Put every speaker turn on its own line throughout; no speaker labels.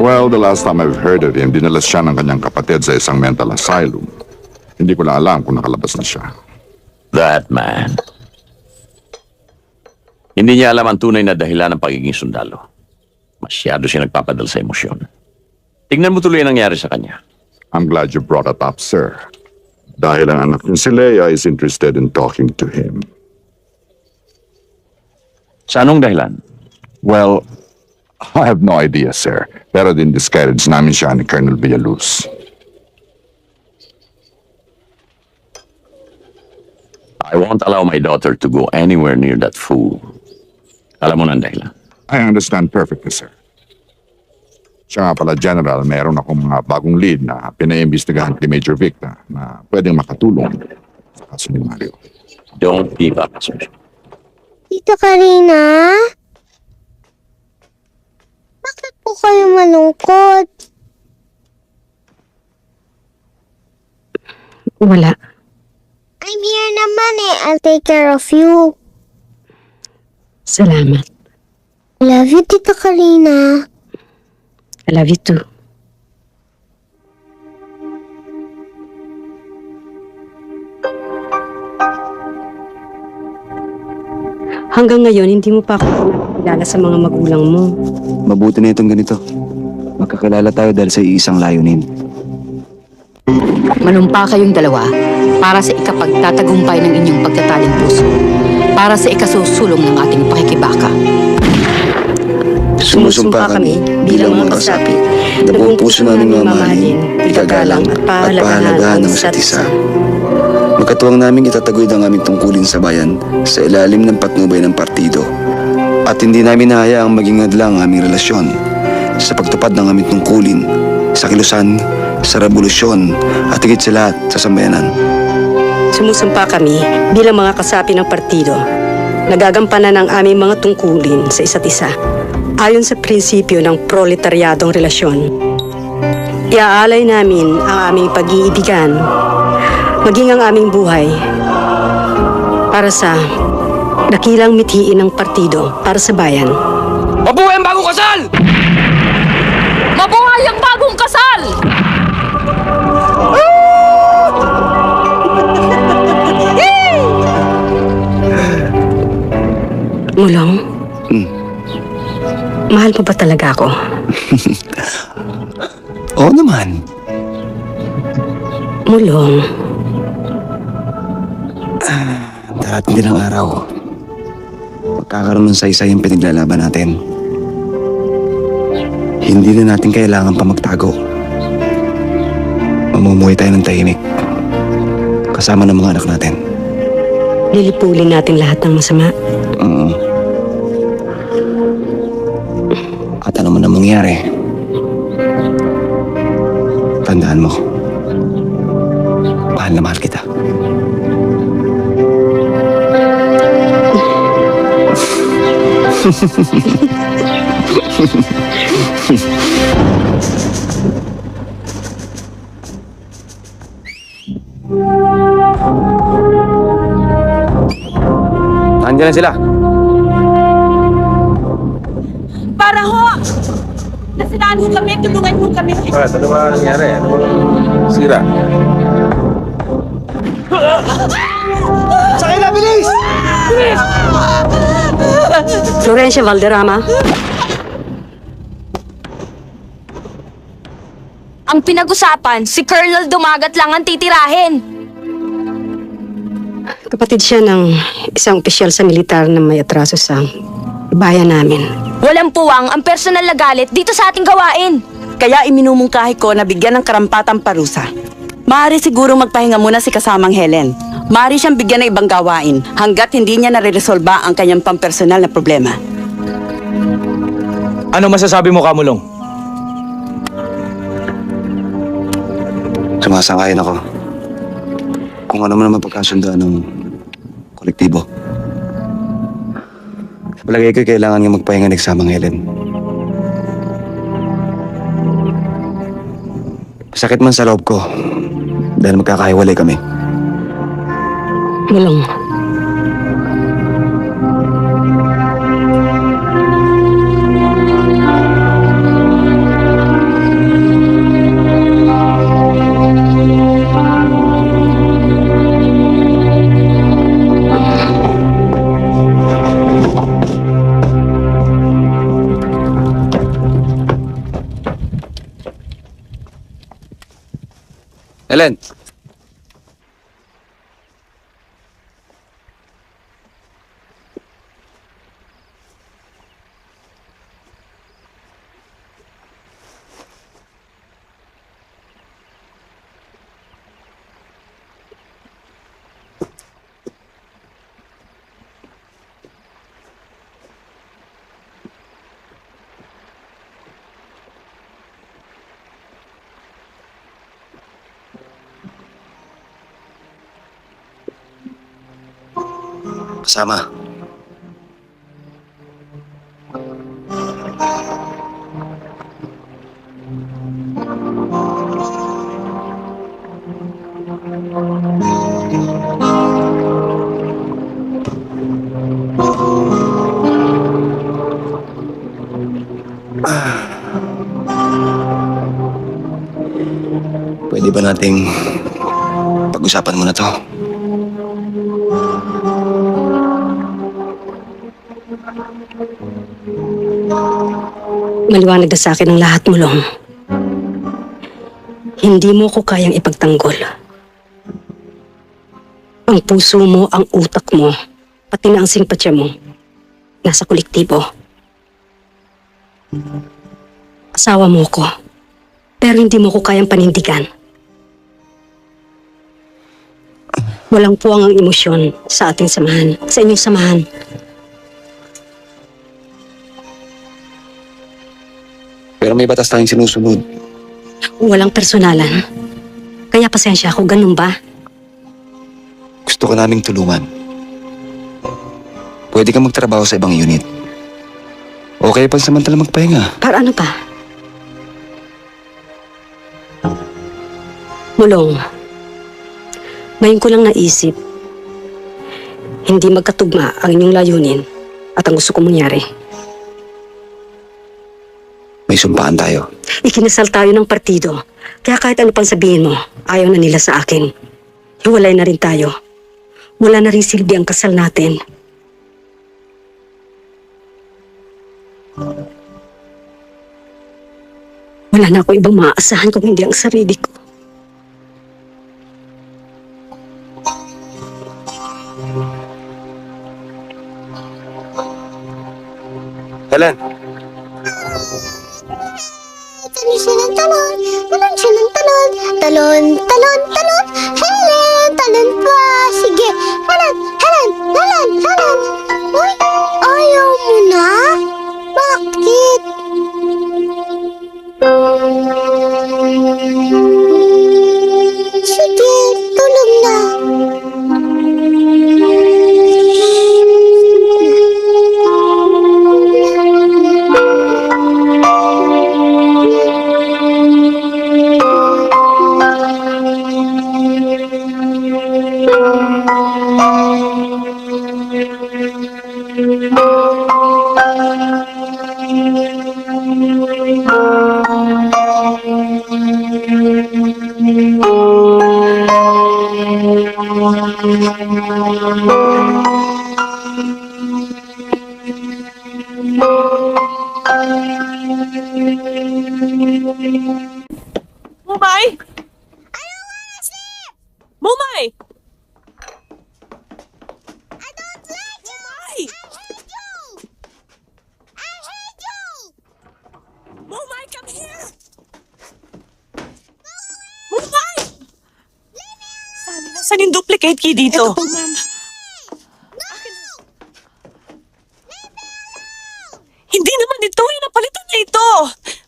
Well, the last time I've heard of him, dinala siya ng kanyang kapatid sa isang mental asylum. Hindi ko na alam kung nakalabas na siya.
That man. Hindi niya alam ang tunay na dahilan ng pagiging sundalo. Masyado siya nagpapadala sa emosyon. Tingnan mo tuloy ang nangyari sa kanya.
I'm glad you brought it up, sir. Dahil ang anak niya si Leia is interested in talking to him.
Sa anong dahilan?
Well, I have no idea, sir. Pero din-discourage namin siya ni Colonel Villaluz.
I won't allow my daughter to go anywhere near that fool. Alam mo na ang dahilan.
I understand perfectly, sir. Siya nga pala, General, meron akong mga bagong lead na pinaimbestigahan kay Major Victor na pwedeng makatulong sa kaso ni Mario.
Don't give up, sir.
Tita Karina? Bakit po kayo malungkot?
Wala.
I'm here naman eh. I'll take care of you.
Salamat.
Love you, Tita Karina.
I love you too. Hanggang ngayon, hindi mo pa ako nakakilala sa mga magulang mo.
Mabuti na itong ganito. Magkakilala tayo dahil sa iisang layunin.
Manumpa kayong dalawa para sa ikapagtatagumpay ng inyong pagtataling puso, para sa ikasusulong ng ating pakikibaka.
Sumusumpa kami bilang mga kasapi na buong puso namin mamahalin, igagalang at pahalagahan ng isa't isa. Magkatuwang namin itataguyod ang aming tungkulin sa bayan sa ilalim ng patnubay ng partido. At hindi namin nahayaang maging hadlang ang aming relasyon sa pagtupad ng aming tungkulin, sa kilusan, sa revolusyon at higit sa lahat sa sambayanan.
Sumusumpa kami bilang mga kasapi ng partido. Nagagampanan ang aming mga tungkulin sa isa't isa ayon sa prinsipyo ng proletaryadong relasyon. Iaalay namin ang aming pag-iibigan, maging ang aming buhay, para sa dakilang mithiin ng partido para sa bayan.
Mabuhay ang bagong kasal! Mabuhay ang bagong kasal!
Mulong? Mahal mo ba talaga ako?
Oo naman.
Mulong,
Darating din ang araw. Magkakaroon ng saysay ang pinaglalaban natin. Hindi na natin kailangan pa magtago. Mamumuhay tayo ng tahimik. Kasama ng mga anak natin.
lilipulin natin lahat ng masama.
At ano man ang mangyari, tandaan mo, mahal na mahal kita. Nandiyan na sila.
Para ho! Nasinaan ho kami, tulungan ho kami.
Ano ba nangyari? Ano ba sira?
Sakay na, bilis!
Florencia Valderrama,
Ang pinag-usapan, si Colonel Dumagat lang ang titirahin.
kapatid siya ng isang opisyal sa militar na may atraso sa bayan namin.
Walang puwang ang personal na galit dito sa ating gawain.
Kaya iminumungkahi ko na bigyan ng karampatang parusa. Maaari siguro magpahinga muna si kasamang Helen. Maaari siyang bigyan ng ibang gawain hanggat hindi niya nare-resolba ang kanyang pampersonal na problema.
Ano masasabi mo, Kamulong?
Sumasang-ayon ako. Kung ano man ang mapagkasundaan ng kolektibo. Sa palagay ko, kailangan nga magpahinga ng Samang Helen. Sakit man sa loob ko dahil magkakahiwalay kami.
Mulong,
Helen! Kasama. Pwede ba nating pag-usapan muna to?
Maliwanag na sa akin ang lahat, Mulong. Hindi mo ko kayang ipagtanggol. Ang puso mo, ang utak mo, pati na ang simpatya mo, nasa kolektibo. Asawa mo ko, pero hindi mo ko kayang panindigan. Walang puwang ang emosyon sa ating samahan, sa inyong samahan.
Pero may batas tayong sinusunod.
Walang personalan. Kaya pasensya ako, ganun ba?
Gusto ka naming tulungan. Pwede kang magtrabaho sa ibang unit. O kaya pansamantala magpahinga.
Para ano pa? Mulong, ngayon ko lang naisip, hindi magkatugma ang inyong layunin at ang gusto kong mangyari.
May sumpaan tayo.
Ikinasal tayo ng partido, kaya kahit ano pang sabihin mo, ayaw na nila sa akin. Hiwalay na rin tayo. Wala na rin silbi ang kasal natin. Wala na ako ibang maaasahan kung hindi ang sarili ko.
Helen!
Talon siya ng talon, talon siya ng talon, talon, talon, talon, Helen, talon pa, sige, Helen, Helen, Helen, Helen, uy, ayaw mo na? Bakit? Sige, tulog na.
Mumay! Mumay!
I don't like you!
Mumay!
I hate you! I hate you!
Mumay, come here! Mumay! Saan yung duplicate key dito? Ito po, ma'am. Hindi naman ito. Napalitan na ito.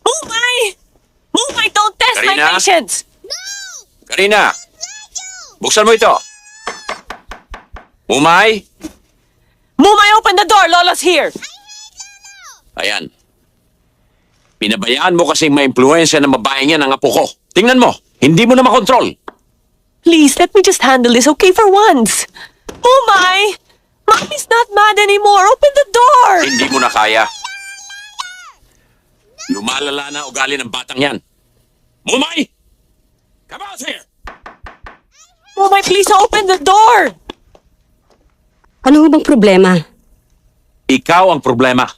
Mumay! Mumay, don't test my
Karina?
patience!
Karina! Buksan mo ito! Umay!
Mumay, open the door! Lola's here!
Ayan. Pinabayaan mo kasing ma-impluensya ng babaeng yan ang apo ko. Tingnan mo, hindi mo na makontrol.
Please, let me just handle this, okay, for once. Mumay! Mommy's not mad anymore. Open the door!
Hindi mo na kaya. Lumalala na ugali ng batang yan. Mumay! Come out here!
Mumay, please open the door!
Ano bang problema?
Ikaw ang problema.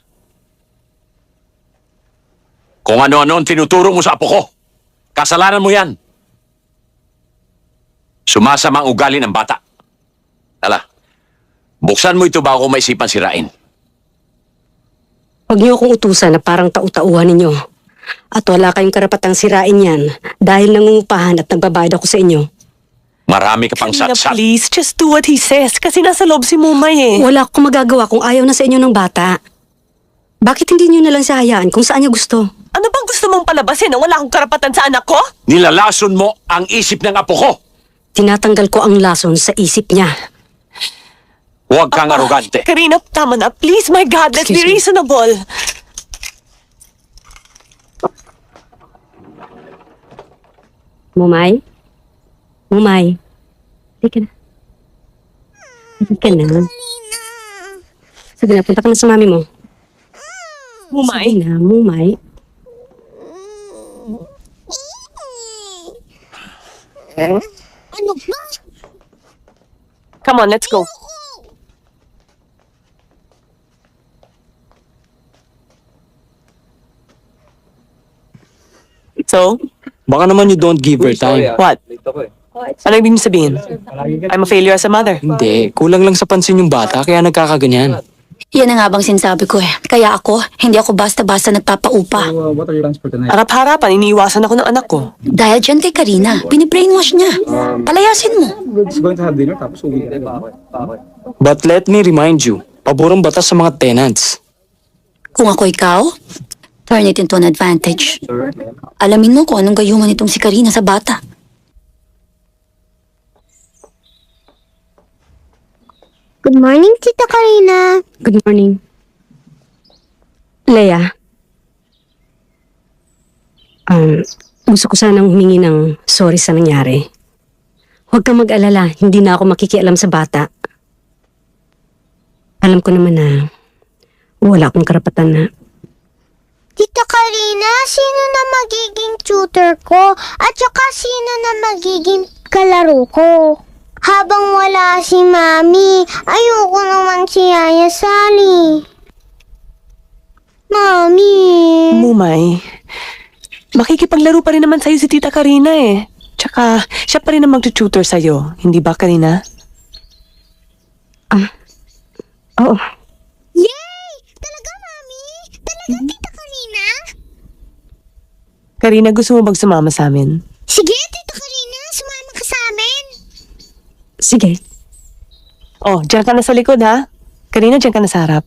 Kung ano-ano ang tinuturo mo sa apo ko. Kasalanan mo yan. Sumasama ang ugali ng bata. Tala, buksan mo ito bago ko maisipan sirain.
Huwag niyo akong utusan na parang tau-tauhan ninyo. At wala kayong karapatang sirain yan dahil nangungupahan at nagbabayad ako sa inyo.
Marami ka pang
Karina,
satsat.
please, just do what he says. Kasi nasa loob si Mumay eh.
Wala akong magagawa kung ayaw na sa inyo ng bata. Bakit hindi niyo nalang siya hayaan kung saan niya gusto?
Ano bang gusto mong palabasin na wala akong karapatan sa anak ko?
Nilalason mo ang isip ng apo ko.
Tinatanggal ko ang lason sa isip niya.
Huwag kang arogante.
Karina, tama na. Please, my God, let's be
Excuse me.
reasonable.
Mumay? Mumay? Halika na. Halika na. Sige na, punta ka na sa mami mo.
Mumay?
Sige na, Mumay.
Ano ba?
Come on, let's go. So,
Baka naman you don't give her time.
what? Ano ibig niyo sabihin? I'm a failure as a mother.
Hindi, kulang lang sa pansin yung bata kaya nagkakaganyan.
Yan na nga bang sinasabi ko eh. Kaya ako, hindi ako basta-basta nagpapaupa.
Harap-harapan, iniiwasan ako ng anak ko.
Dahil dyan kay Karina, binibrainwash niya. Palayasin mo.
But let me remind you, paborong batas sa mga tenants.
Kung ako ikaw, turn it into an advantage. Alamin mo kung anong gayuman itong si Karina sa bata.
Good morning, Tita Karina.
Good morning. Leia. Gusto ko sanang humingi ng sorry sa nangyari. Huwag kang mag-alala, hindi na ako makikialam sa bata. Alam ko naman na wala akong karapatan na.
Tita Karina, sino na magiging tutor ko? At saka sino na magiging kalaro ko? Habang wala si Mami, ayoko naman si Yaya Sally. Mami.
Mumay, makikipaglaro pa rin naman sa'yo si Tita Karina eh. Tsaka, siya pa rin ang mag-tutor sa'yo. Hindi ba, Karina?
Oo.
Yay! Talaga, Mami? Talaga, Tita Karina?
Karina, gusto mo bang sumama sa amin?
Sige, Tita Karina, sumama ka sa amin.
Sige.
Oh, diyan ka na sa likod ha. Karina, diyan ka na sa harap.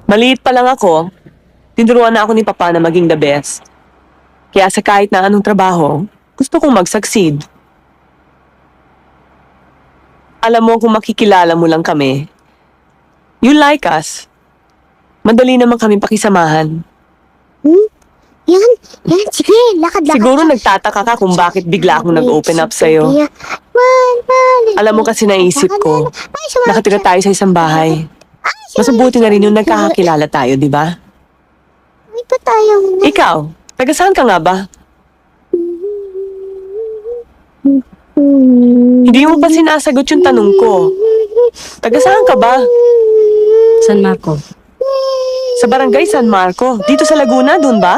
Maliit pa lang ako, tinuruan na ako ni Papa na maging the best. Kaya sa kahit na anong trabaho, gusto kong mag-succeed. Alam mo, kung makikilala mo lang kami, you like us. Madali naman kami pakisamahan.
Yan, sige, lakad-lakad.
Siguro nagtataka ka kung bakit bigla akong nag-open up sa'yo. Alam mo kasi naisip ko, nakatira tayo sa isang bahay. Mas mabuti na rin yung nagkakakilala tayo, di ba?
May pa tayo.
Ikaw, taga saan ka nga ba? Hindi mo pa sinasagot yung tanong ko. Taga saan ka ba?
San Marco.
Sa barangay San Marco. Dito sa Laguna, dun ba?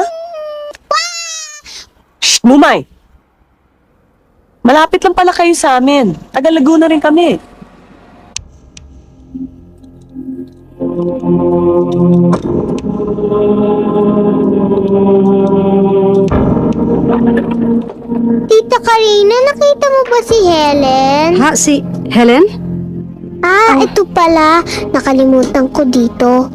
Shh, Mumay! Malapit lang pala kayo sa amin. Taga Laguna rin kami.
Tita Karina, nakita mo ba si Helen?
Ha, si Helen?
Ito pala. Nakalimutan ko dito.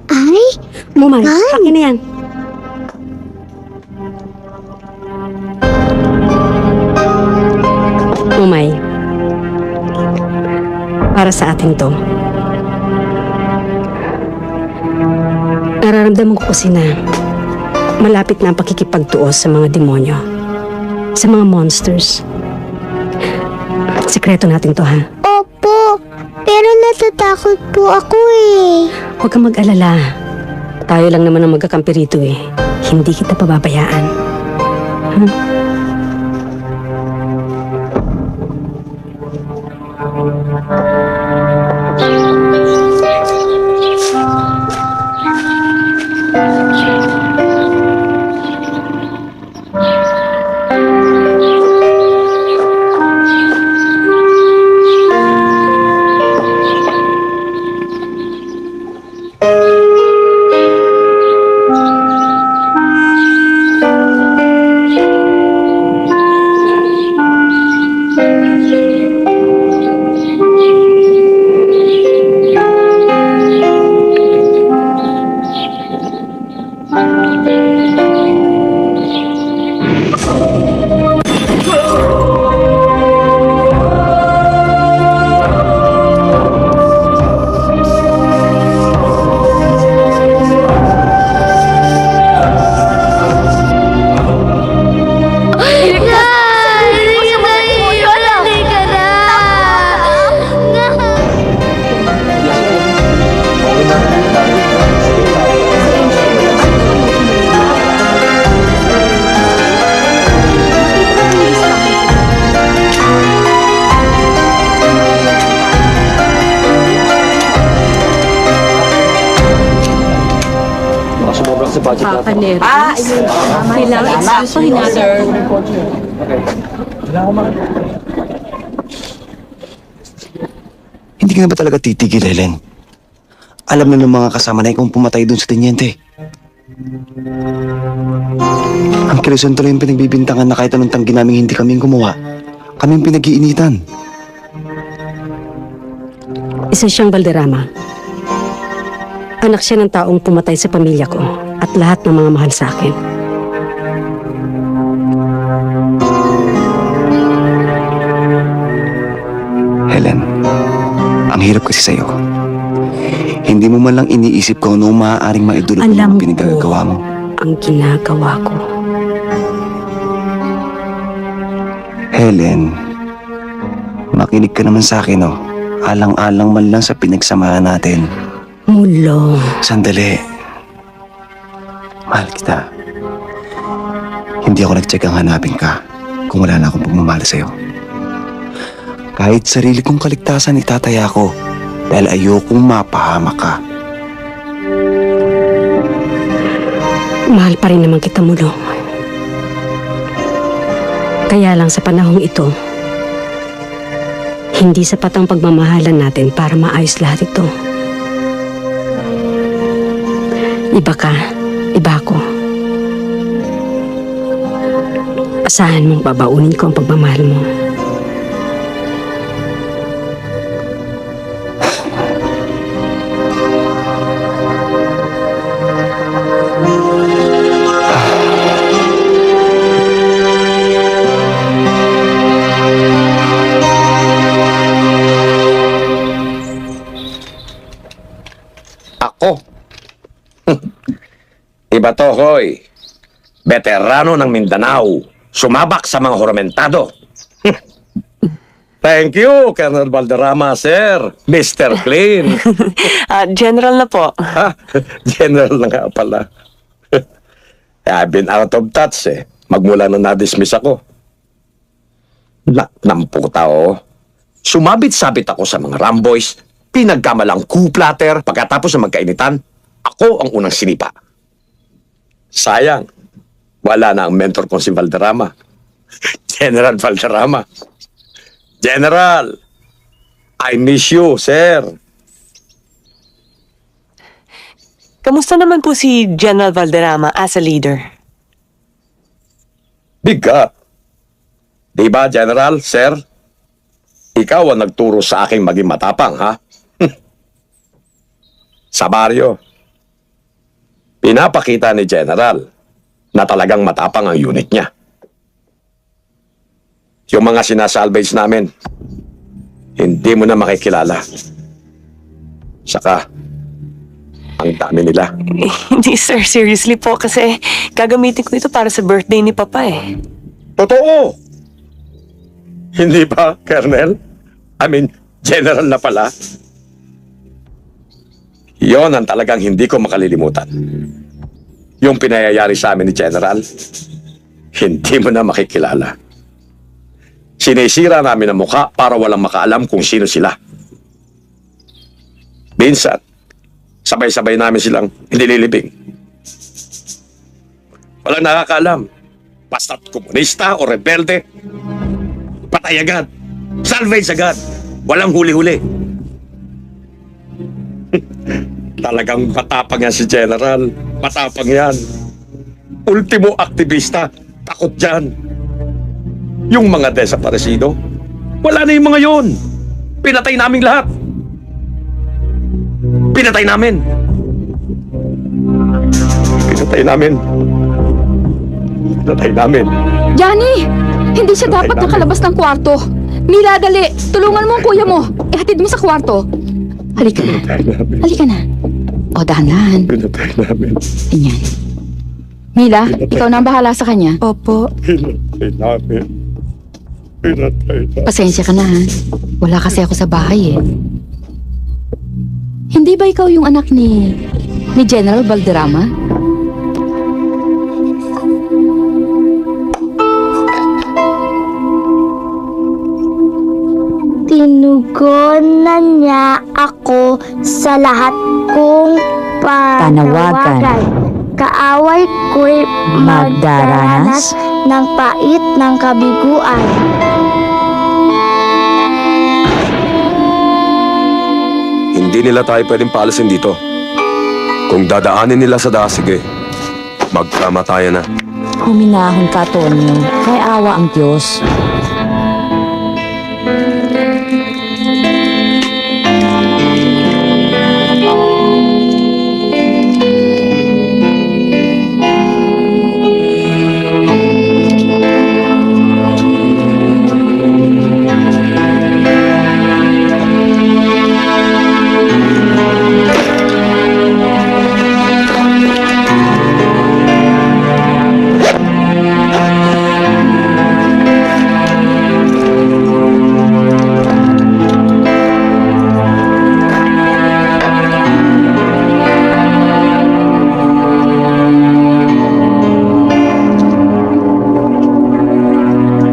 Ay,
Mumay,
Ay.
akin na yan. Mumay, para sa atin to. Nararamdaman ko kasi na malapit na ang pakikipagtuos sa mga demonyo, sa mga monsters. Sikreto natin to, ha?
opo. Pero natatakot po ako eh.
Huwag kang mag-alala. Tayo lang naman ang magkakampi rito eh. Hindi kita pababayaan.
Kailangan excuse na, sir.
Hindi ka na ba talaga titigil, Helen? Alam na ng mga kasama na kung pumatay dun sa tenyente. Ang Quezon tuloy yung pinagbibintangan na kahit anong tanggi namin hindi kaming gumawa. Kaming pinag-iinitan.
Isa siyang Valderrama. Anak siya ng taong pumatay sa pamilya ko at lahat ng mga mahal sa akin.
Helen, ang hirap kasi sa'yo. Hindi mo man lang iniisip kung ano maaaring maidulot ng
Alam
mga pinagagawa mo.
ang ginagawa ko.
Helen, makinig ka naman sa akin, oh. Alang-alang man lang sa pinagsamahan natin.
Mulo.
Sandali. Mahal kita. Hindi ako nagtsagang hanapin ka kung wala na akong pagmamahal sa'yo. Kahit sarili kong kaligtasan itataya ko dahil ayokong mapahamak ka.
Mahal pa rin naman kita, Mulo. Kaya lang sa panahong ito, hindi sapat ang pagmamahalan natin para maayos lahat ito. Iba ka, iba ako. Asahan mong babaunin ko ang pagmamahal mo.
Ako? Iba to, Hoy. Veterano ng Mindanao. Sumabak sa mga huramentado. Thank you, Colonel Valderrama, sir. Mr. Clean.
General na po.
Ha? General na nga pala. I've been out of touch, eh. Magmula na na-dismiss ako. Ng puta, oh. Sumabit-sabit ako sa mga Ramboys, pinagkamalang coup-platter, pagkatapos ng magkainitan, ako ang unang sinipa. Sayang, wala na ang mentor ko si Valderrama. General Valderrama. General, I miss you, sir.
Kamusta naman po si General Valderrama as a leader?
Bigat. Di ba, General, sir? Ikaw ang nagturo sa aking maging matapang, ha? Sa baryo, pinapakita ni General na talagang matapang ang unit niya. Yung mga sinasalvage namin, hindi mo na makikilala. Saka, ang dami nila.
Hindi, sir. Seriously po. Kasi gagamitin ko ito para sa birthday ni Papa, eh.
Totoo! Hindi ba, Colonel? I mean, General na pala. Yon ang talagang hindi ko makalilimutan. Yung pinayayari sa amin ni General, hindi mo na makikilala. Sinisira namin ang mukha para walang makaalam kung sino sila. Minsan, sabay-sabay namin silang nililibing. Walang nakakaalam. Basta't komunista o rebelde, patay agad. Salvage agad. Walang huli-huli. Talagang matapang yan si General. Matapang yan. Ultimo aktivista. Takot dyan. Yung mga desaparecido, wala na yung mga yon. Pinatay namin lahat. Pinatay namin. Pinatay namin. Pinatay namin.
Johnny! Hindi siya dapat nakalabas ng kwarto. Mila, dali! Tulungan mo ang kuya mo. Ihatid mo sa kwarto. Halika na. Halika na. O, dahan-dahan.
Pinatay namin.
Ganyan. Mila, ikaw na ang bahala sa kanya.
Opo.
Pinatay namin. Pinatay namin.
Pasensya ka na, ha? Wala kasi ako sa bahay, eh. Hindi ba ikaw yung anak ni General Valderrama?
Tinugunan niya ako sa lahat kong panawagan. Kaaway ko'y magdaranas ng pait ng kabiguan.
Hindi nila tayo pwedeng paalasin dito. Kung dadaanin nila sa dasige, magkamatayan na.
Huminahon ka, Tonyo. Kay awa ang Diyos.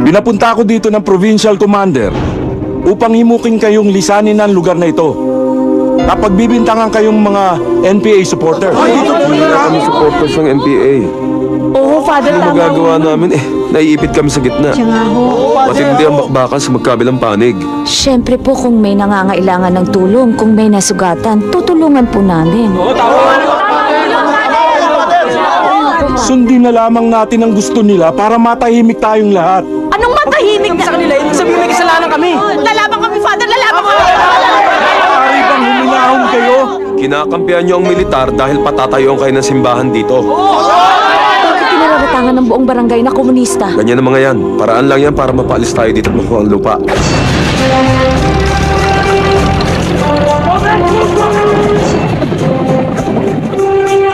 Pinapunta ako dito ng provincial commander upang himukin kayong lisanin ng lugar na ito. Kapag bibintangan kayong mga NPA supporters.
Hindi na kami supporters ng MPA.
Oo, Father,
Ano magagawa namin? Naiipit kami sa gitna. Matindi ang bakbakan sa magkabilang panig.
Siyempre po kung may nangangailangan ng tulong, kung may nasugatan, tutulungan po namin.
Sundin na lamang natin ang gusto nila para matahimik tayong lahat.
Anong matahimik na? Sa kanila, ibig sabihin may kasalanan kami. Lalaban kami, Father, lalaban kami.
Maaari bang huminahon kayo?
Kinakampihan niyo ang militar dahil patatayuan kayo ng simbahan dito.
Bakit kinararatangan ng buong barangay na komunista?
Ganyan ang mga yan. Paraan lang yan para mapaalis tayo dito at makuha ang lupa.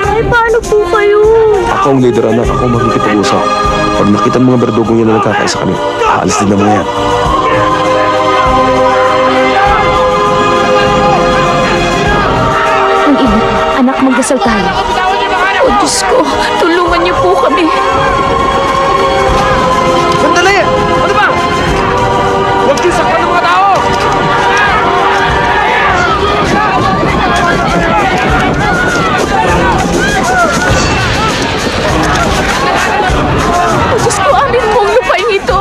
Ay, paano po kayo?
Ako ang leader, anak. Ako ang makikipag-usap. Pag nakita ng mga berdugong yan na nagkakaisa kami, aalis din ng mga yan.
Ang ina, anak, magdasal tayo. O Diyos ko, tulungan niyo po kami.
Sandali! Ano ba? Huwag yung saktan ng mga tao!
O Diyos ko, amin pong lupain ito.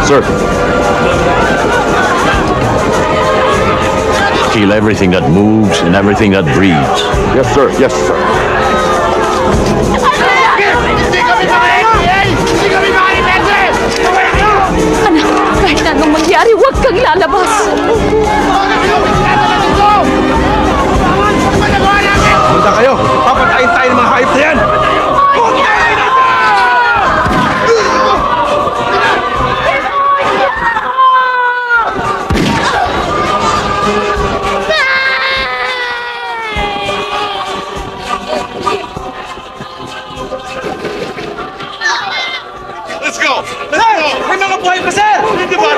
Sir,
Kill everything that moves and everything that breathes.
Yes, sir. Yes, sir.
Anak, kahit anong mangyari, huwag kang lalabas.
Punta kayo! Papatayin tayo ng mga hayop na yan! Let's go! Let's go! May mga buhay pa, sir! Hindi ba?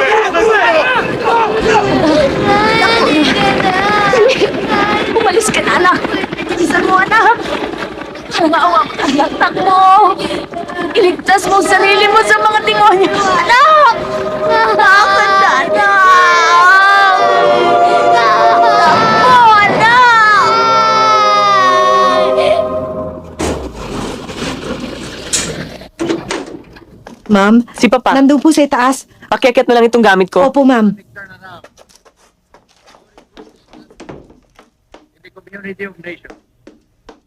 Maawa ka, anak. Takbo! Iligtas mo ang sarili mo sa mga demonyo. Anak! Anak! Anak! Takbo, anak!
Ma'am, si Papa.
Nandun po sa itaas.
Pakiakit na lang itong gamit ko.
Opo, ma'am.
In the community of nations,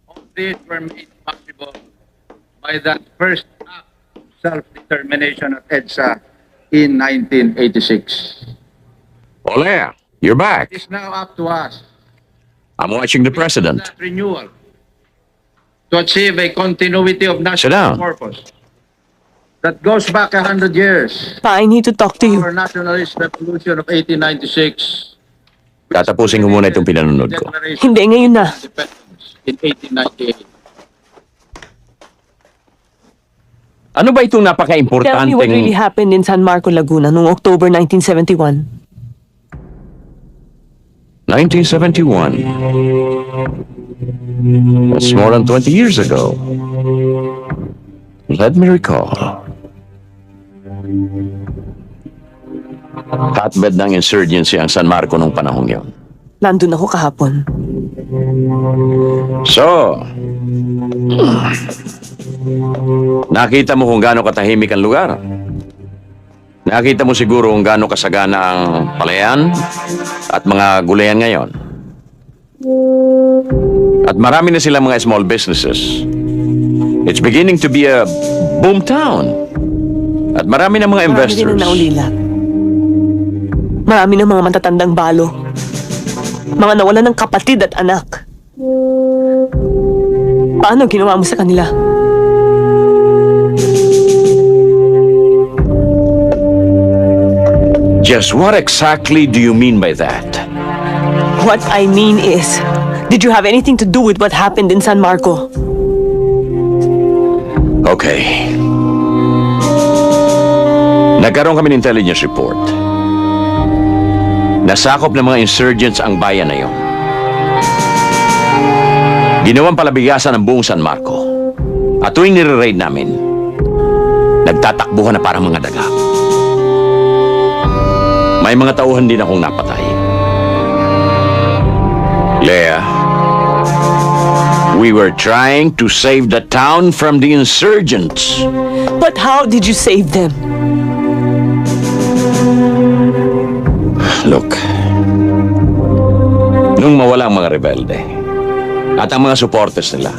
all these were made possible by that first act of self-determination at EDSA in 1986.
Ole, you're back.
It is now up to us
I'm watching the president.
that renewal to achieve a continuity of
Sit
national
down.
purpose that goes back 100 years.
Pa, I need to talk to you.
Our nationalist revolution of 1896.
Tatapusin ko muna itong pinanonood ko.
Declaration
Hindi, ngayon na.
of Independence in 1898.
Ano ba itong
Tell me what
napaka-importanteng...
really happened in San Marco, Laguna noong October 1971.
1971. That's more than 20 years ago. Let me recall. Hotbed ng insurgency ang San Marco nung panahong yon.
Nandun ako kahapon.
So, nakita mo kung gaano katahimik ang lugar. Nakita mo siguro kung gaano kasagana ang palayan at mga gulayan ngayon. At marami na silang mga small businesses. It's beginning to be a boom town. At marami na mga
Marami din
investors.
ang naulila. Marami ng mga matatandang balo. Mga nawalan ng kapatid at anak. Paano ginawa mo sa kanila?
Just what exactly do you mean by that?
What I mean is, did you have anything to do with what happened in San Marco?
Okay. Nagkaroon kami ng intelligence report. Nasakop ng mga insurgents ang bayan na yon. Ginawang palabigasan ang buong San Marco. At tuwing nire-raid namin, nagtatakbuhan na parang mga daga. May mga tauhan din akong napatay. Leah, we were trying to save the town from the insurgents.
But how did you save them?
Look, nung mawala ang mga rebelde at ang mga supporters nila,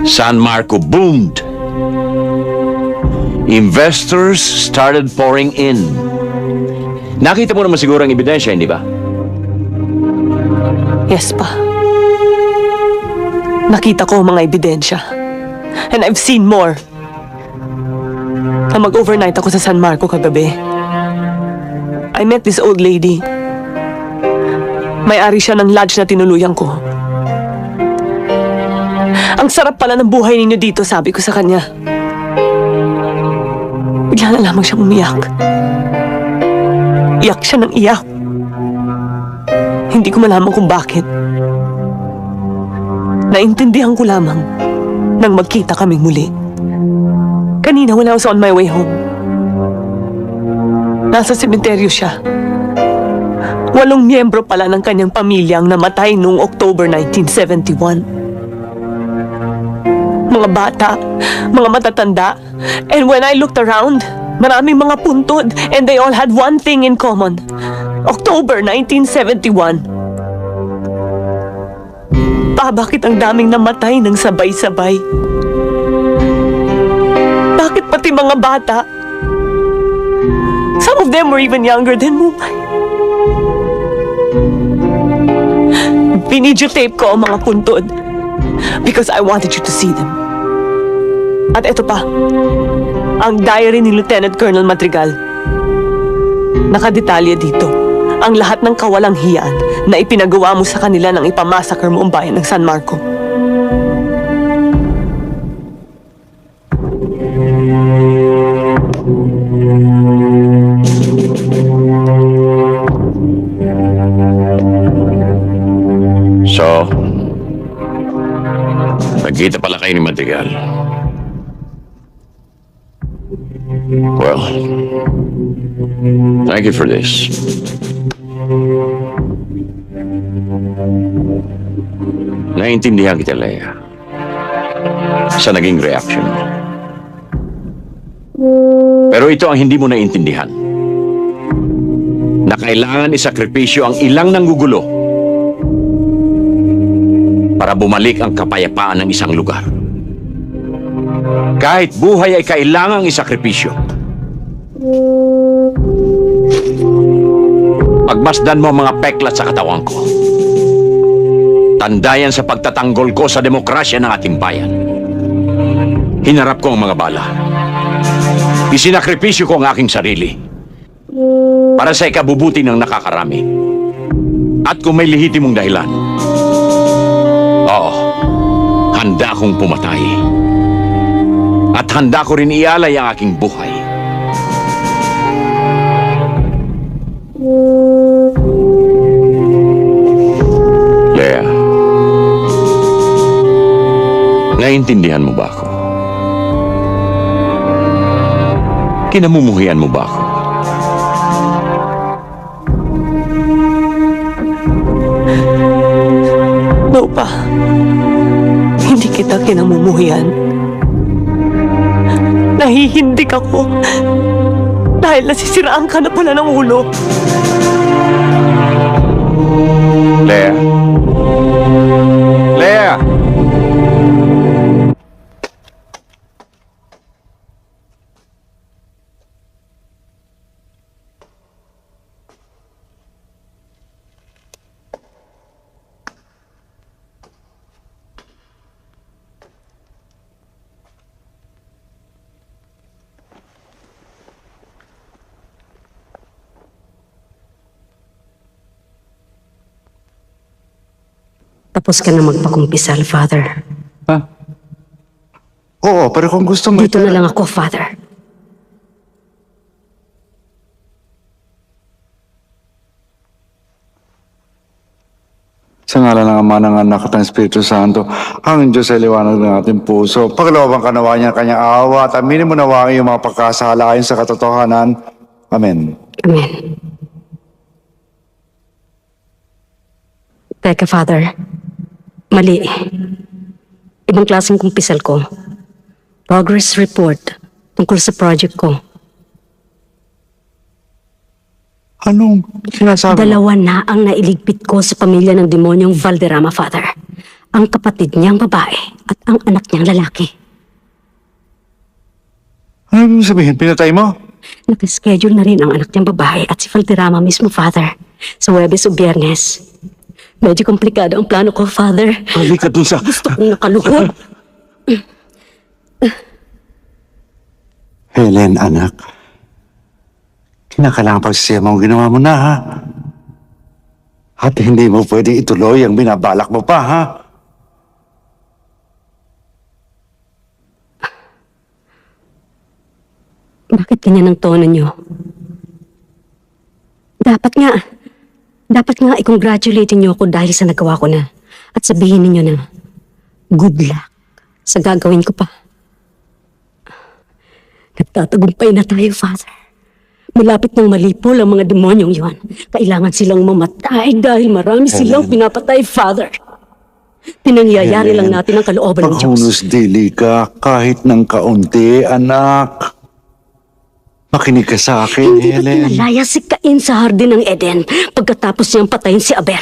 San Marco boomed. Investors started pouring in. Nakita mo naman siguro ang ebidensya, hindi ba?
Yes, pa. Nakita ko ang mga ebidensya. And I've seen more. Na mag-overnight ako sa San Marco kagabi. I met this old lady. May-ari siya ng lodge na tinuluyan ko. Ang sarap pala ng buhay ninyo dito, sabi ko sa kanya. Bigla na lamang siyang umiyak. Iyak siya ng iyak. Hindi ko malaman kung bakit. Naintindihan ko lamang nang magkita kaming muli. Kanina when I was on my way home. Nasa sementeryo siya. 8 miyembro pala ng kanyang pamilya ang namatay noong October 1971. Mga bata, mga matatanda. And when I looked around, maraming mga puntod and they all had one thing in common. October 1971. Pa, bakit ang daming namatay ng sabay-sabay? Bakit pati mga bata? Some of them were even younger than Mumay. Binidyotape ko ang mga puntod because I wanted you to see them. At eto pa, ang diary ni Lieutenant Colonel Madrigal. Nakadetalye dito ang lahat ng kawalang hiyaan na ipinagawa mo sa kanila nang ipamassacre mo ang bayan ng San Marco.
So, Nagkita pala kayo ni Madrigal. Well, thank you for this. Naiintindihan kita, Leia, sa naging reaction mo. Pero ito ang hindi mo naiintindihan. Na kailangan isakripisyo ang ilang nanggugulo para bumalik ang kapayapaan ng isang lugar. Kahit buhay ay kailangang isakripisyo. Pagmasdan mo ang mga peklat sa katawan ko. Tandayan sa pagtatanggol ko sa demokrasya ng ating bayan. Hinarap ko ang mga bala. Isinakripisyo ko ang aking sarili para sa ikabubuti ng nakakarami. At kung may lehitimong dahilan, oo, handa akong pumatay. At handa ko rin ialay ang aking buhay. Leia, naiintindihan mo ba ako? Kinamumuhian mo ba ako?
No pa. Hindi kita kinamumuhian. Nahihindik ako dahil nasisiraan ka na pala ng ulo.
Leia. Leia!
Tapos ka na magpakumpisal, Father.
Oo, pero kung gusto mo...
Dito na lang ako, Father.
Sa ngalan ng Ama, ng Anak at ng Espiritu Santo, ang Diyos ay liwanag ng ating puso. Paglooban ka nawa niya kanyang awa at aminin mo nawa ang iyong mga pagkasala ayon sa katotohanan. Amen.
Amen. Teka, Father. Mali. Ibang klaseng kumpisal ko. Progress report tungkol sa project ko.
Anong sinasabi?
Dalawa na ang nailigpit ko sa pamilya ng demonyong Valderrama, Father. Ang kapatid niyang babae at ang anak niyang lalaki.
Ano ibig sabihin? Pinatay mo?
Nakaschedule na rin ang anak niyang babae at si Valderrama mismo, Father. Sa Huwebes o Biyernes. Medyo komplikado ang plano ko, Father.
Halika dun sa...
Gusto kong nakaluhod.
Helen, anak. Kinakailangan pagsisiya mo ang ginawa mo na, ha? At hindi mo pwedeng ituloy ang binabalak mo pa, ha?
Bakit ganyan ang tono niyo? Dapat nga i-congratulate niyo ako dahil sa nagawa ko na. At sabihin niyo na, good luck sa gagawin ko pa. Nagtatagumpay na tayo, Father. Malapit nang malipol ang mga demonyong yun. Kailangan silang mamatay dahil marami silang pinapatay, Father. Pinangyayari lang natin ang kalooban ng Diyos.
Maghunos dili ka kahit ng kaunti, anak. Makinig ka sa akin,
Hindi
Helen.
ba pinalayas si Cain sa hardin ng Eden pagkatapos niyang patayin si Abel?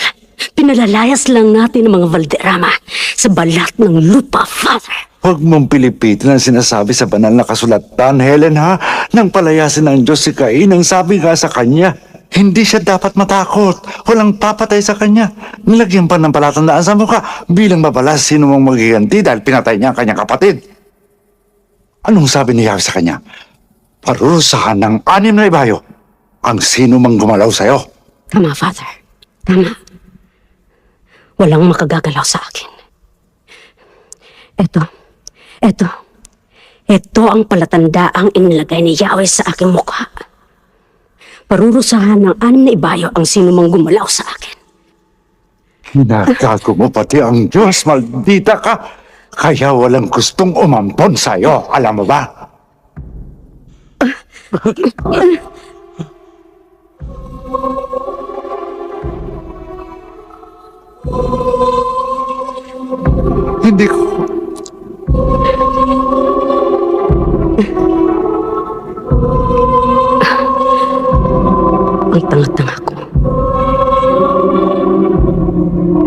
Pinalayas lang natin ang mga Valderrama sa balat ng lupa, Father.
Huwag mong pilipitin ang sinasabi sa banal na kasulatan, Helen, ha? Nang palayasin ng Diyos si Cain, ang sabi nga sa kanya, hindi siya dapat matakot. Walang papatay sa kanya. Nilagyan pa ng palatandaan sa mukha bilang mabalas sino mong maghiganti dahil pinatay niya ang kanyang kapatid. Anong sabi ni Yahweh sa kanya? Parurusahan ng 6 na ibayo ang sino mang gumalaw sa'yo.
Tama, Father. Tama. Walang makagagalaw sa akin. Ito ang palatandaang inilagay ni Yahweh sa aking mukha. Parurusahan ng 6 na ibayo ang sino mang gumalaw sa akin.
Hinagago mo pati ang Diyos, maldita ka!
Kaya walang gustong umampon sa'yo, alam mo ba? Hindi ko...
Ang tanga-tanga ko.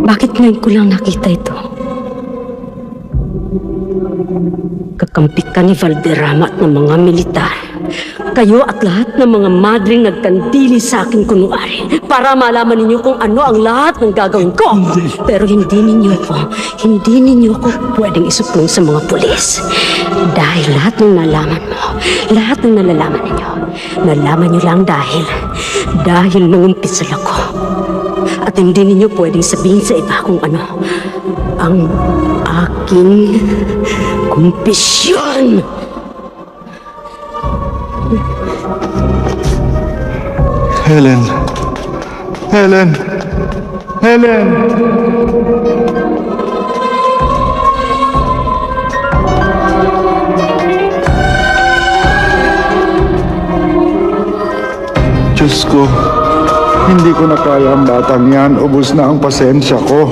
Bakit ngayon ko lang nakita ito? Kakampi ka ni Valderrama at ng mga militar. Kayo at lahat ng mga madring nagkandili sa akin kunwari para malaman ninyo kung ano ang lahat ng gagawin ko. Pero hindi ninyo ko pwedeng isuplong sa mga pulis. Dahil lahat ng nalaman mo, lahat ng nalalaman ninyo, nalaman nyo lang dahil nangumpisal ako. At hindi ninyo pwedeng sabihin sa iba kung ano ang aking kumpisyon.
Helen! Helen! Helen! Diyos ko, hindi ko na kaya ang batang yan. Ubus na ang pasensya ko.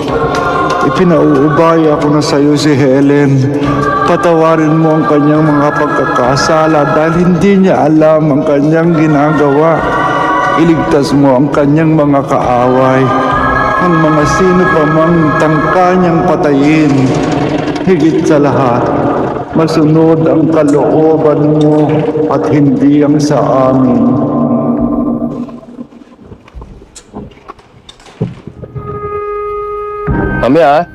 Ipinauubaya ko na sa'yo si Helen. Patawarin mo ang kanyang mga pagkakasala dahil hindi niya alam ang kanyang ginagawa. Iligtas mo ang kanyang mga kaaway, ang mga sino pa mang tangka niyang patayin. Higit sa lahat, masunod ang kalooban mo at hindi ang sa amin.
Mamaya,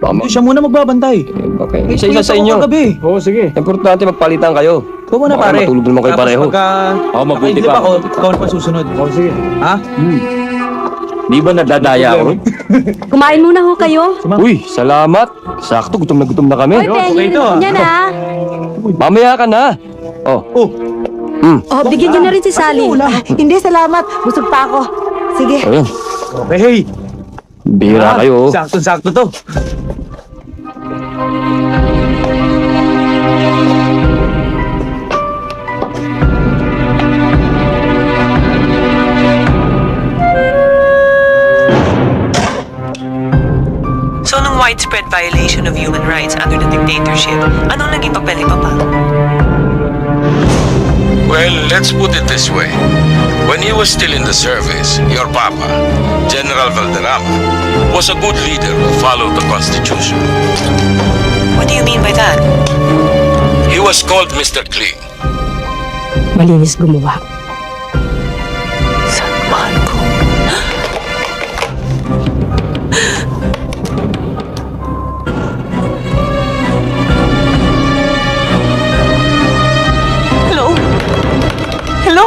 Hindi siya muna magbabantay.
Okay. Isa-isa sa inyo.
Oo, sige.
Importante magpalitan kayo.
Ikaw muna,
Baka
pare.
matulog naman kayo pareho.
Pagka...
Oo, mabuti
nakaidlip
pa.
ako, ikaw na pa susunod. Oo, sige. Ha?
Di ba nadadaya ako?
Kumain muna ho kayo.
Uy, salamat. Sakto, gutom na kami.
Okay ito, ah.
Yan ah.
Mamaya ka na. Oh.
Oh, bigyan niyo na rin si Sally.
Hindi, salamat. Busog pa ako. Sige.
Ayun.
Okay.
Bihira kayo.
Sakto-sakto to.
So, nung widespread violation of human rights under the dictatorship, anong naging papel ni Papa?
Well, let's put it this way. When he was still in the service, your papa, General Valderrama, was a good leader who followed the Constitution.
What do you mean by that?
He was called Mr. Clean.
Malinis gumawa.
Mahal ko. Hello? Hello?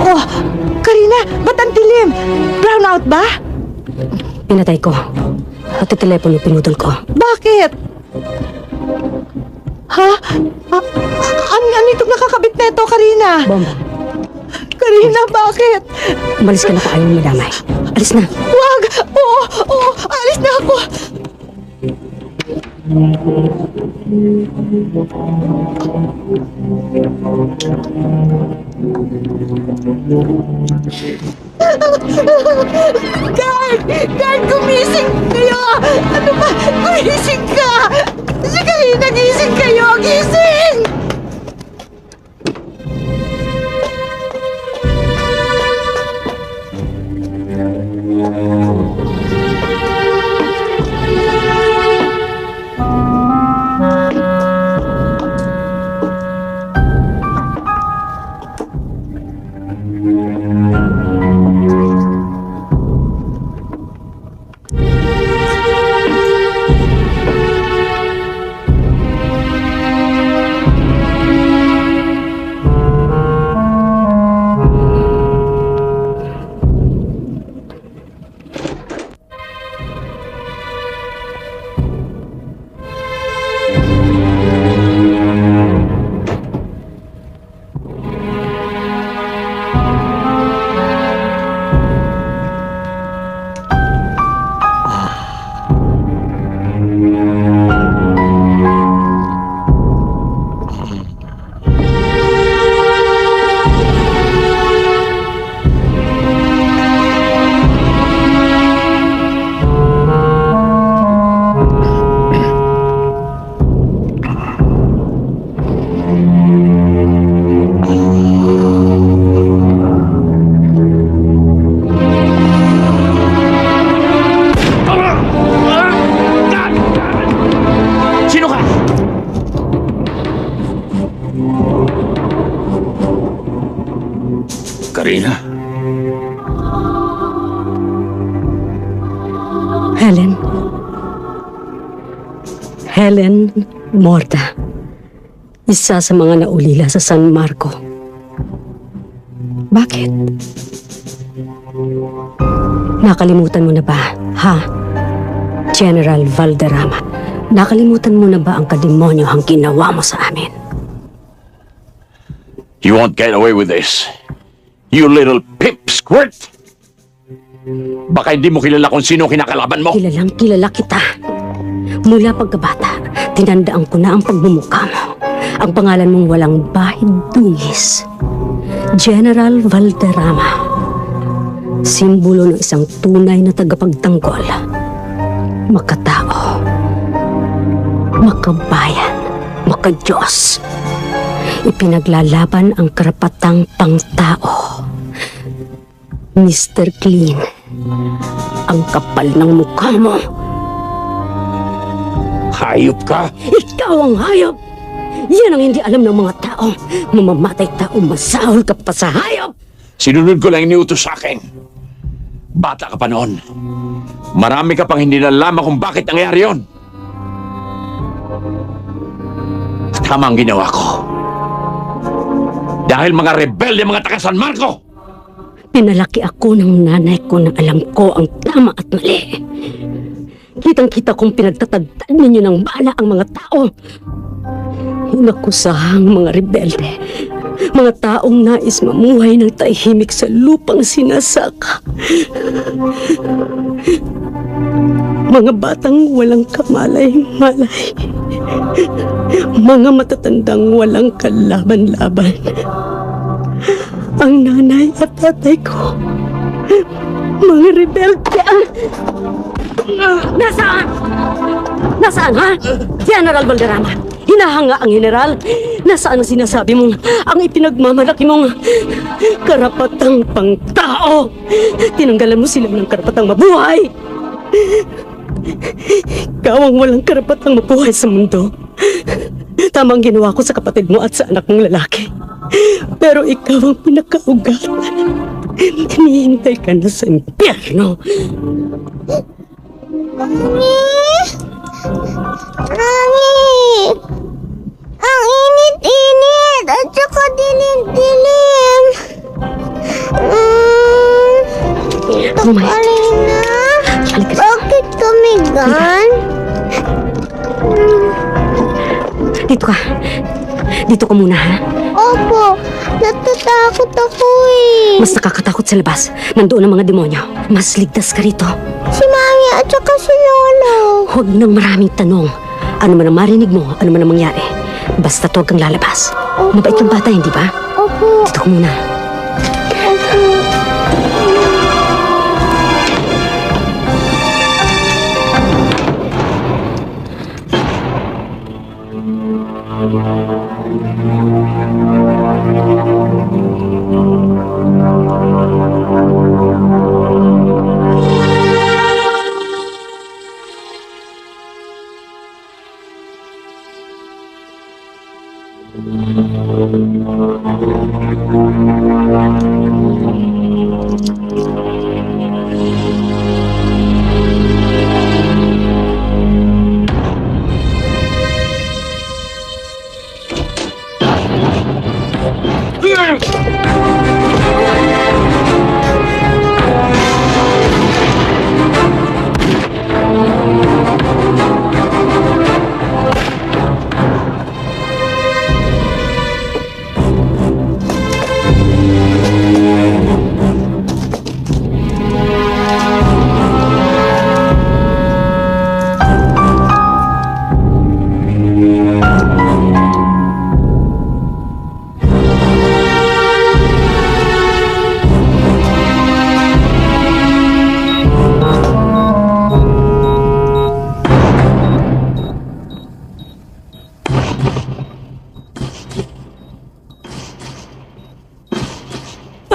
Oh, Karina, ba't ang dilim? Brownout ba?
Pinatay ko. At yung telepono pinutol ko.
Bakit? Ha? Ano itong nakakabit na ito, Karina?
Bomba.
Karina, bakit?
Umalis ka na kung ayaw madamay. Alis na.
Wag! Oo, alis na ako. Guard, gumising kayo! Ano ba? Gumising ka! Si Karina, gising kayo! Gising!
Karina.
Helen Morda. Isa sa mga naulila sa San Marco. Bakit? Nakalimutan mo na ba, ha? General Valderrama, nakalimutan mo na ba ang kademonyo ang ginawa mo sa amin?
You won't get away with this. You little pipsquirt! Baka hindi mo kilala kung sino kinakalaban mo.
Kilalang kilala kita. Mula pagkabata, tinandaan ko na ang pagmumukha mo. Ang pangalan mong walang bahid dungis. General Valderrama. Simbolo ng isang tunay na tagapagtanggol. Makatao. Makabayan. Makadiyos. Ipinaglalaban ang karapatang pangtao. Mr. Clean, ang kapal ng mukha mo.
Hayop ka!
Ikaw ang hayop! Yan ang hindi alam ng mga tao. Mamamatay tao, masahol ka pa sa hayop!
Sinunod ko lang iniutos sa akin. Bata ka pa noon. Marami ka pang hindi nalaman kung bakit nangyari yon. Tama ang ginawa ko. Dahil mga rebelde, mga taga San Marco!
Pinalaki ako ng nanay ko na alam ko ang tama at mali. Kitang-kita kong pinagtatagdan ninyo ng bala ang mga tao. Inakusahang mga rebelde. Mga taong nais mamuhay ng tahimik sa lupang sinasaka. Mga batang walang kamalay-malay. Mga matatandang walang kalaban-laban. Ang nanay at tatay ko, mga rebelde. Nasaan? Nasaan, ha? General Valderrama, hinahanga ang general. Nasaan ang sinasabi mong ang ipinagmamalaki mong karapatang pangtao? Tinanggalan mo sila ng karapatang mabuhay. Ikaw ang walang karapatang mabuhay sa mundo. Tama ang ginawa ko sa kapatid mo at sa anak mong lalaki. Pero ikaw ang pinakaugatan. Hinihintay ka na sa impyerno.
Mami! Ang init-init at saka dilim-dilim. Tita Karina, bakit kami gan?
Dito ka. Dito ka muna, ha?
Opo, natatakot ako eh.
Mas nakakatakot sa labas. Nandoon ang mga demonyo. Mas ligtas ka rito.
Si Mami at saka si Lolo.
Huwag nang maraming tanong. Ano man ang marinig mo, ano man ang mangyari. Basta huwag kang lalabas. Mabait kang bata, hindi ba?
Opo.
Dito ka muna.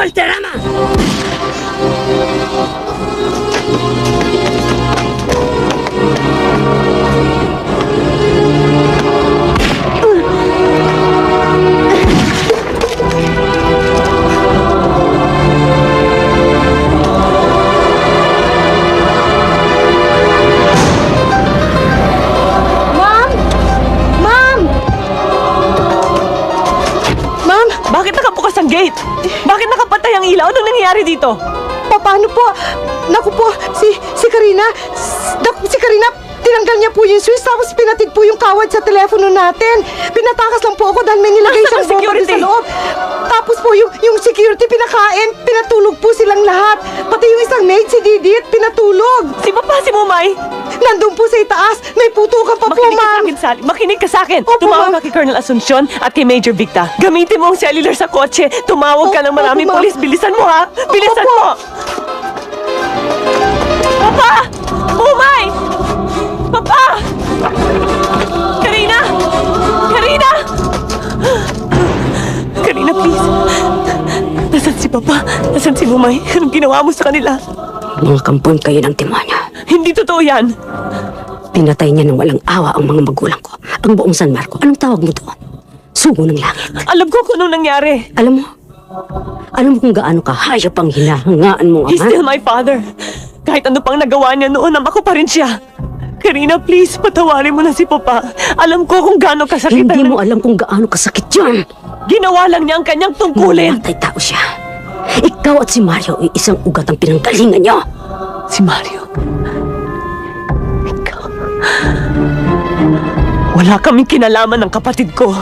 Valderrama!
Namatay ang ilaw. Anong nangyayari dito?
Paano po? Naku po, si Karina, si Karina, tinanggal niya po yung switch tapos pinatid po yung kawad sa telepono natin. Pinatakas lang po ako dahil may nilagay
Nasaan
siyang
ang
bomba
security?
sa loob. Tapos po yung security pinakain, pinatulog po silang lahat. Pati yung isang maid, si Didit, pinatulog.
Si Papa, si Mumay?
Nandun po sa itaas, may putukan pa po,
Makinig ka sa
ma'am.
akin, Sally. Makinig ka sa akin.
Opo,
Tumawag
ma'am.
ka kay Colonel Asuncion at kay Major Victa. Gamitin mo ang cellular sa kotse. Tumawag ka ng maraming
Opo, ma'am.
polis. Bilisan mo, ha? Bilisan
Opo.
mo! Papa! Mumay! Papa! Karina! Karina! Karina, please. Nasaan si Papa? Nasaan si Mumay? Anong ginawa mo sa kanila?
Mga kampon kayo ng demonyo.
Hindi totoo yan.
Pinatay niya ng walang awa ang mga magulang ko. Ang buong San Marco. Anong tawag mo doon? Sugo ng langit.
Alam ko kung anong nangyari.
Alam mo kung gaano ka hayop ang hinahangaan mo,
He's
ama?
still my father. Kahit ano pang nagawa niya noon, ama ko pa rin siya. Karina, please, patawarin mo na si Papa. Alam ko kung gaano kasakit
Hindi
ang...
mo alam kung gaano kasakit yun.
Ginawa lang niya ang kanyang tungkulin.
Mamatay tao siya. Ikaw at si Mario ay isang ugat ang pinanggalingan niyo.
Si Mario? Ikaw? Wala kaming kinalaman ng kapatid ko.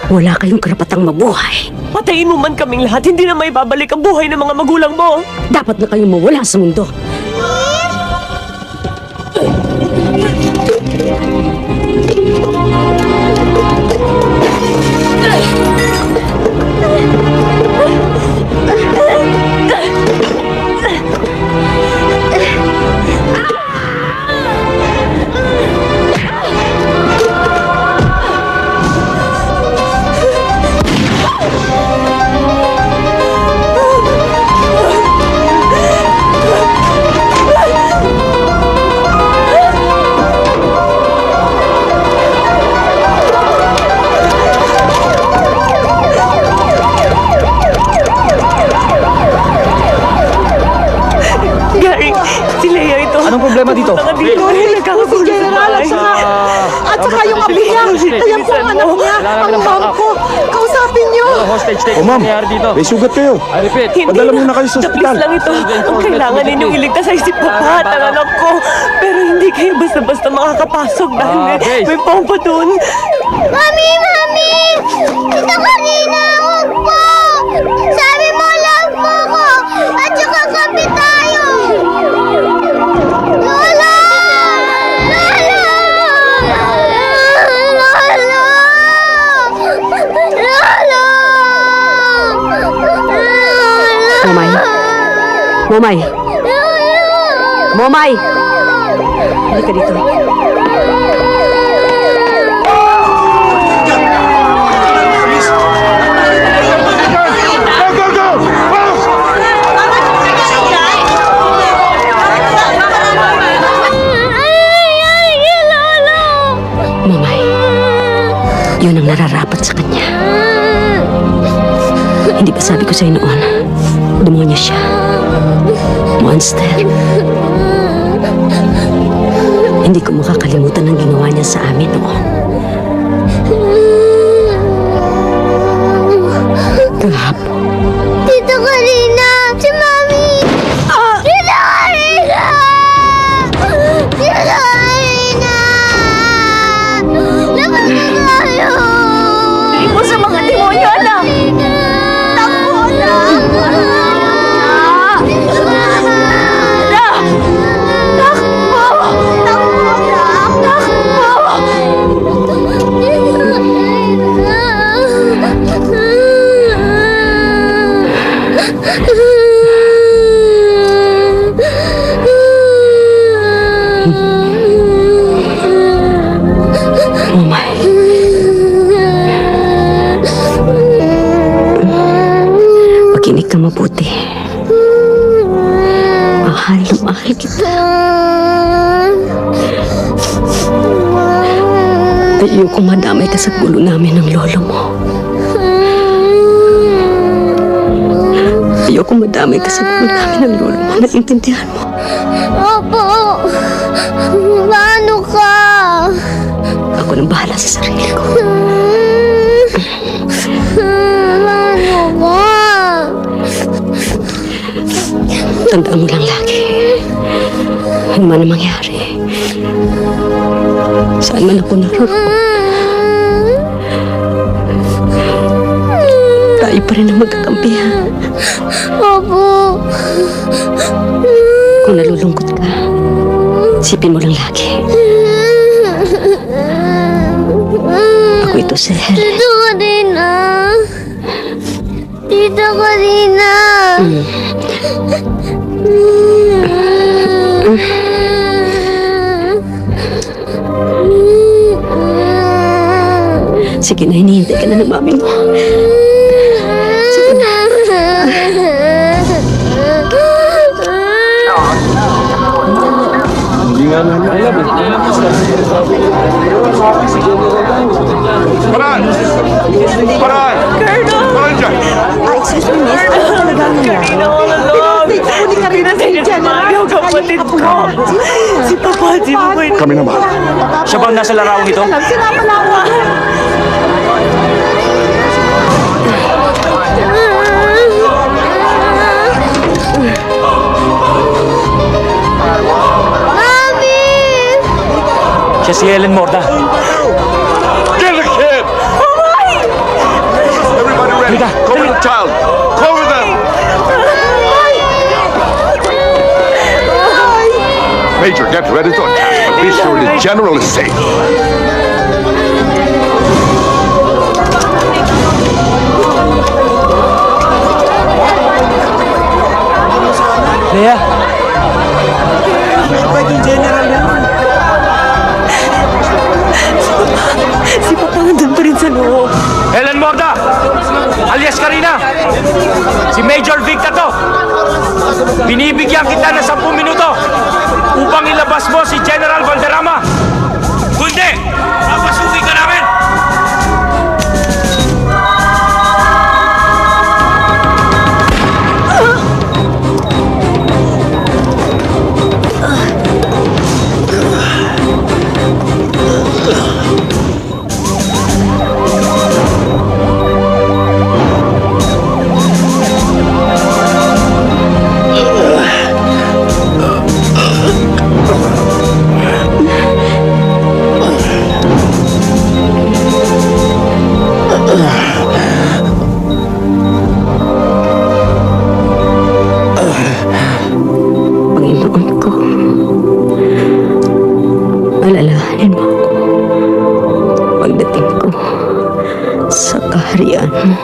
Wala kayong karapatang mabuhay.
Patayin mo man kaming lahat, hindi na may babalik ang buhay ng mga magulang mo.
Dapat na kayong mawala sa mundo.
Gary, si Leia ito.
Anong problema dito?
Dito,
Si General at saka yung apo niya. Ayan po ang anak niya, ang mom ko. Kausapin niyo.
Oh, ma'am, may sugat kayo. Padala muna kayo sa
Please
ospital.
lang ito. Ang kailangan ninyong iligtas ay si Papa at ang anak ko. Pero hindi kayo basta-basta makakapasok dahil may pompa doon.
Mami! Ito kanina! Huwag po! Sabi mo, love mo ko! At saka kape tayo! Lola!
Momay! Momay! Halika dito. Momay, yun ang nararapat sa kanya. Hindi ba sabi ko sa'yo noon, demonyo siya. Monster. Hindi ko makakalimutan ang ginawa niya sa amin noon. Kahapon.
Tito Karina! Si Mami! Tito Karina! Tito Karina! Labas na tayo!
Hindi mo sa mga demonyo, anak!
Takbo na!
Momay. Makinig ka mabuti. Mahal na mahal kita. Ayoko madamay ka sa gulo namin ng lolo mo. Ayoko madamay ka sa gulo namin ng lolo mo. Naiintindihan mo?
Opo! Paano ka?
Ako nang bahala sa sarili ko.
Paano ka?
Tandaan mo lang lagi. Ano man ang mangyari. Saan man ako naroon. Tayo pa rin ang magkakampihan.
Opo.
Kung nalulungkot ka, isipin mo lang lagi. Ako ito si Helen.
Tito Karina. Tito Karina.
Sige na, hinihintay ka na ng mami mo. Sige na.
Paran! Paran! Paran dyan!
Excuse me, miss. Ano talaga ang nangyari? Dito po ni Karina si General.
Yung kapatid ko. Si Papa, di mo ba
Kami na ba?
Siya ba ang nasa larawan ito?
Alam, sinapala ako.
Mami!
Siya si Helen Morda.
Get the kid! Everybody ready? Cover the child! Cover them! Major, get ready to attack, but be sure the general is safe.
Leia,
Si Papa nandun pa rin sa loob.
Helen Morda! Alias Karina! Si Major Vic na to! Binibigyan kita ng 10 minuto upang ilabas mo si General Valderrama! Kundi, papasukin ka namin!
Panginoon ko, alalahanin mo ako pagdating ko sa kaharian mo.